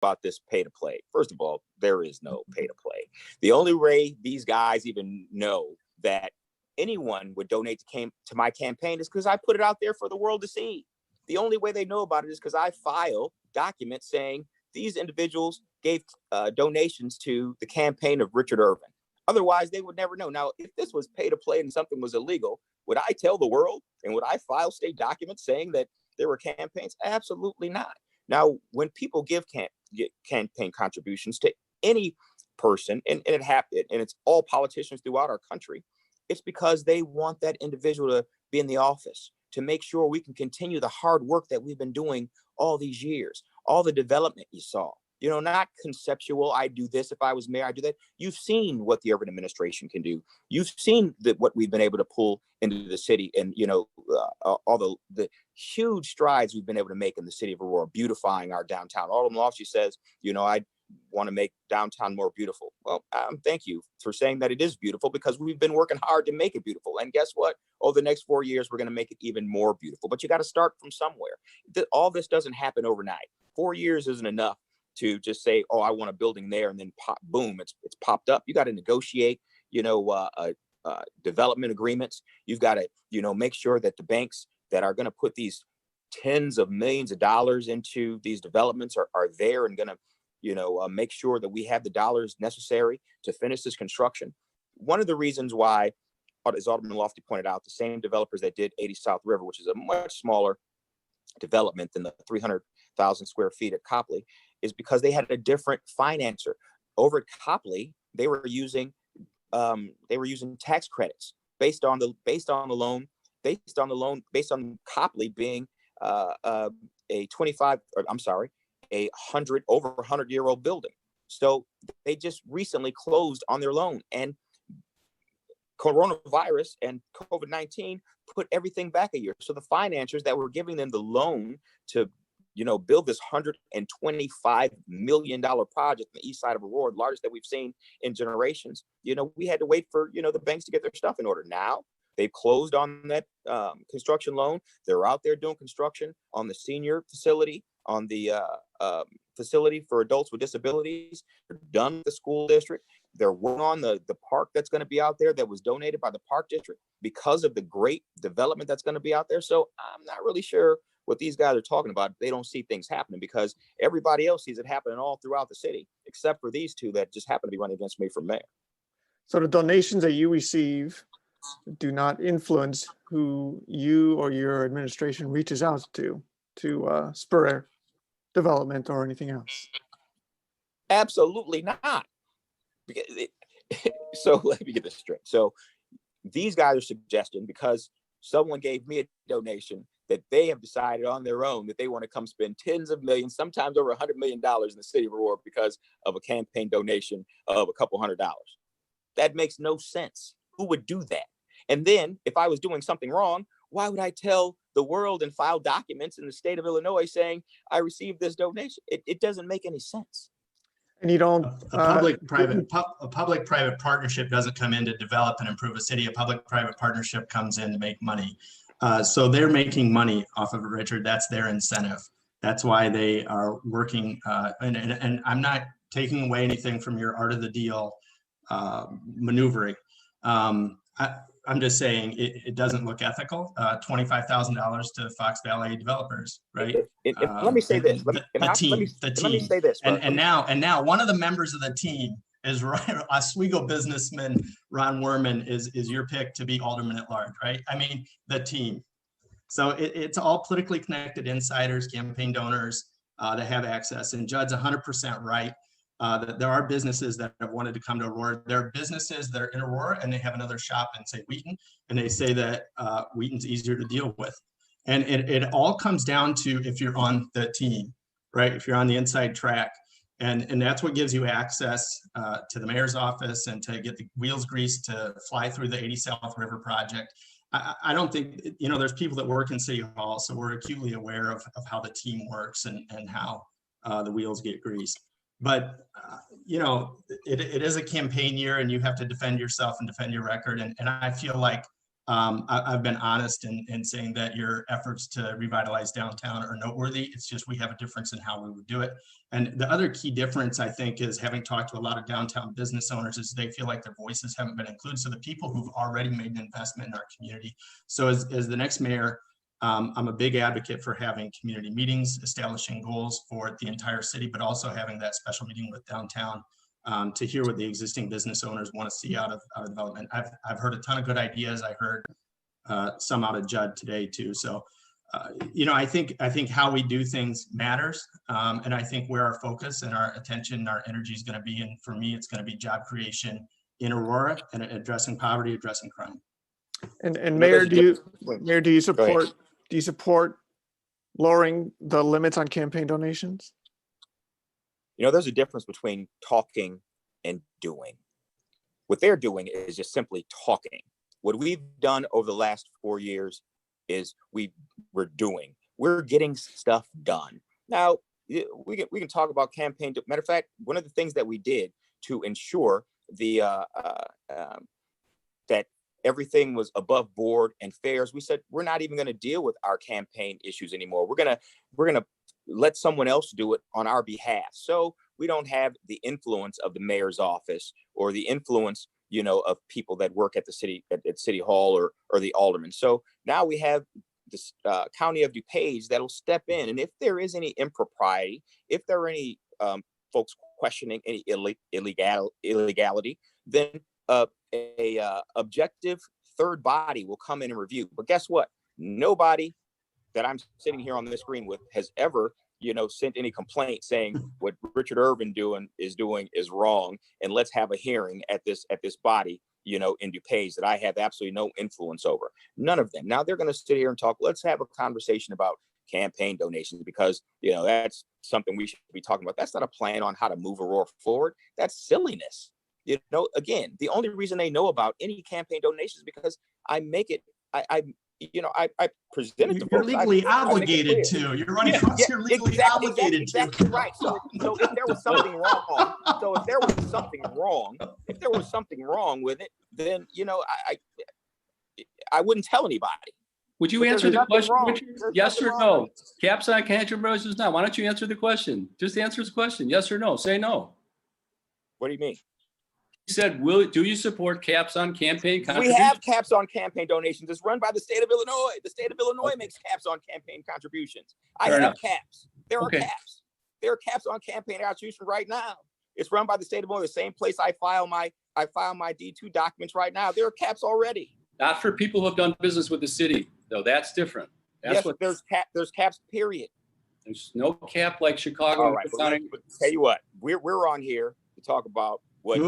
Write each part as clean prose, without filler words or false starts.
about this pay to play. First of all, there is no pay to play. The only way these guys even know that anyone would donate to my campaign is because I put it out there for the world to see. The only way they know about it is because I file documents saying these individuals gave donations to the campaign of Richard Irvin. Otherwise, they would never know. Now, if this was pay to play and something was illegal, would I tell the world and would I file state documents saying that there were campaigns? Absolutely not. Now, when people give campaign contributions to any person, and it happened, and it's all politicians throughout our country, it's because they want that individual to be in the office, to make sure we can continue the hard work that we've been doing all these years, all the development you saw. Not conceptual, I do this, if I was mayor, I do that. You've seen what the Urban administration can do. You've seen what we've been able to pull into the city, and, all the huge strides we've been able to make in the city of Aurora, beautifying our downtown. Alderman Lofty says, I want to make downtown more beautiful. Well, thank you for saying that it is beautiful, because we've been working hard to make it beautiful. And guess what? Over the next 4 years, we're going to make it even more beautiful. But you got to start from somewhere. All this doesn't happen overnight. 4 years isn't enough to just say, oh, I want a building there, and then boom, it's popped up. You got to negotiate, development agreements. You've got to, make sure that the banks that are going to put these tens of millions of dollars into these developments are there and going to, make sure that we have the dollars necessary to finish this construction. One of the reasons why, as Alderman Lofty pointed out, the same developers that did 80 South River, which is a much smaller development than the 300,000 square feet at Copley, is because they had a different financer. Over at Copley, they were using tax credits based on the loan, based on Copley being a 100-year-old building. So they just recently closed on their loan, and coronavirus and COVID-19 put everything back a year. So the financiers that were giving them the loan to build this $125 million project on the east side of Aurora, the largest that we've seen in generations, we had to wait for, the banks to get their stuff in order. Now they've closed on that construction loan. They're out there doing construction on the senior facility, on the facility for adults with disabilities. They're done with the school district. They're working on the park that's going to be out there that was donated by the park district because of the great development that's going to be out there. So I'm not really sure what these guys are talking about. They don't see things happening, because everybody else sees it happening all throughout the city, except for these two that just happen to be running against me for mayor. So the donations that you receive do not influence who you or your administration reaches out to spur development or anything else? Absolutely not. So let me get this straight. So these guys are suggesting, because someone gave me a donation, that they have decided on their own that they want to come spend tens of millions, sometimes over $100 million in the city of Aurora because of a campaign donation of a couple $100. That makes no sense. Who would do that? And then if I was doing something wrong, why would I tell the world and file documents in the state of Illinois saying I received this donation? It doesn't make any sense. And you don't. A public-private partnership doesn't come in to develop and improve a city. A public-private partnership comes in to make money. So they're making money off of it, Richard. That's their incentive. That's why they are working. And I'm not taking away anything from your art of the deal maneuvering. I'm just saying it doesn't look ethical. $25,000 to Fox Valley developers, right? Let me say this. The team. Let me say this. And now one of the members of the team is Oswego businessman Ron Werman is your pick to be alderman at large, right? I mean, the team. So it's all politically connected insiders, campaign donors that have access. And Judd's 100% right. That there are businesses that have wanted to come to Aurora. There are businesses that are in Aurora and they have another shop in, say, Wheaton, and they say that Wheaton's easier to deal with. And it all comes down to if you're on the team, right? If you're on the inside track. And that's what gives you access to the mayor's office and to get the wheels greased to fly through the 80 South River project. I don't think, there's people that work in City Hall, so we're acutely aware of how the team works and how the wheels get greased. But, it is a campaign year and you have to defend yourself and defend your record. And I feel like I've been honest in saying that your efforts to revitalize downtown are noteworthy. It's just we have a difference in how we would do it. And the other key difference, I think, is having talked to a lot of downtown business owners is they feel like their voices haven't been included. So the people who've already made an investment in our community. So as the next mayor, I'm a big advocate for having community meetings, establishing goals for the entire city, but also having that special meeting with downtown to hear what the existing business owners want to see out of development. I've heard a ton of good ideas. I heard some out of Judd today too. So, I think how we do things matters. And I think where our focus and our attention, and our energy is going to be, and for me, it's going to be job creation in Aurora and addressing poverty, addressing crime. And Mayor, do you support lowering the limits on campaign donations? There's a difference between talking and doing. What they're doing is just simply talking. What we've done over the last 4 years is we're getting stuff done. Now, we can talk about campaign. Matter of fact, one of the things that we did to ensure that everything was above board and fair, we said we're not even going to deal with our campaign issues anymore. We're gonna let someone else do it on our behalf. So we don't have the influence of the mayor's office or the influence, of people that work at the city, at City Hall or the alderman. So now we have this County of DuPage that'll step in. And if there is any impropriety, if there are any folks questioning any illegality, then a objective third body will come in and review. But guess what? Nobody that I'm sitting here on the screen with has ever, sent any complaint saying what Richard Irvin is doing is wrong, and let's have a hearing at this body, in DuPage that I have absolutely no influence over. None of them. Now they're going to sit here and talk. Let's have a conversation about campaign donations because, that's something we should be talking about. That's not a plan on how to move Aurora forward. That's silliness. Again, the only reason they know about any campaign donations is because I make it. I present it to You're folks. Legally obligated to. You're running trucks. You're legally obligated to. Exactly right. So if there was something wrong, if there was something wrong with it, then I wouldn't tell anybody. Would you answer the question, Richard? Yes or no? Caps on controversies now. Why don't you answer the question? Just answer the question. Yes or no? Say no. What do you mean? He said, do you support caps on campaign contributions? We have caps on campaign donations. It's run by the state of Illinois. The state of Illinois makes caps on campaign contributions. I have caps. There are caps. There are caps on campaign contributions right now. It's run by the state of Illinois, the same place I file my D2 documents right now. There are caps already. Not for people who have done business with the city, though. That's different. That's there's caps, period. There's no cap like Chicago. All right, tell you what, we're on here to talk about what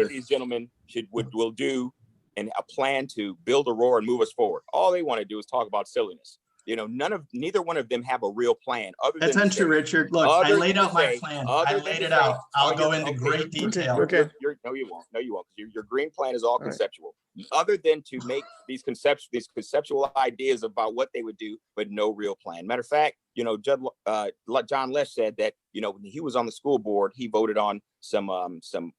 these gentlemen will do and a plan to build Aurora and move us forward. All they want to do is talk about silliness. Neither one of them have a real plan. That's untrue, Richard. Look, I laid out my plan. I laid it out. I'll go into great detail. Okay. No, you won't. No, you won't. Your green plan is all conceptual. Other than to make these conceptual ideas about what they would do, but no real plan. Matter of fact, John Lesh said that when he was on the school board, he voted on some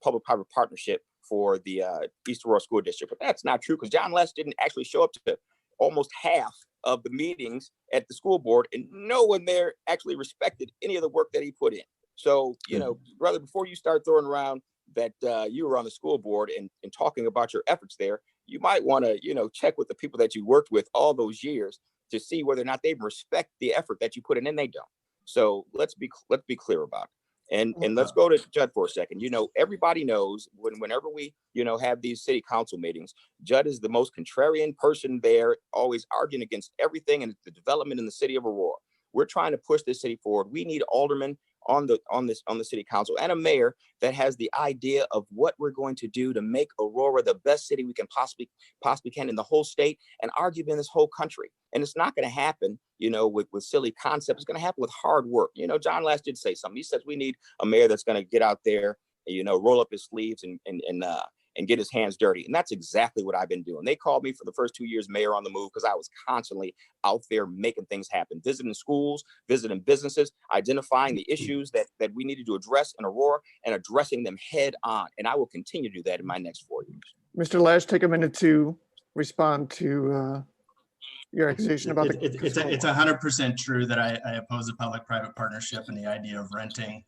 public-private partnership for the East Aurora School District. But that's not true because John Lesh didn't actually show up to almost half of the meetings at the school board, and no one there actually respected any of the work that he put in. So, brother, before you start throwing around that you were on the school board and talking about your efforts there, you might want to, check with the people that you worked with all those years to see whether or not they respect the effort that you put in, and they don't. So let's be clear about it. And let's go to Judd for a second. Everybody knows whenever we, have these city council meetings, Judd is the most contrarian person there, always arguing against everything and the development in the city of Aurora. We're trying to push this city forward. We need aldermen on the city council and a mayor that has the idea of what we're going to do to make Aurora the best city we can possibly can in the whole state and arguably in this whole country. And it's not going to happen, with silly concepts. It's going to happen with hard work. John Lash did say something. He says we need a mayor that's going to get out there, roll up his sleeves and get his hands dirty. And that's exactly what I've been doing. They called me for the first 2 years mayor on the move because I was constantly out there making things happen, visiting schools, visiting businesses, identifying the issues that we needed to address in Aurora and addressing them head on. And I will continue to do that in my next 4 years. Mr. Lash, take a minute to respond to your accusation about the. It's 100% true that I oppose a public-private partnership and the idea of renting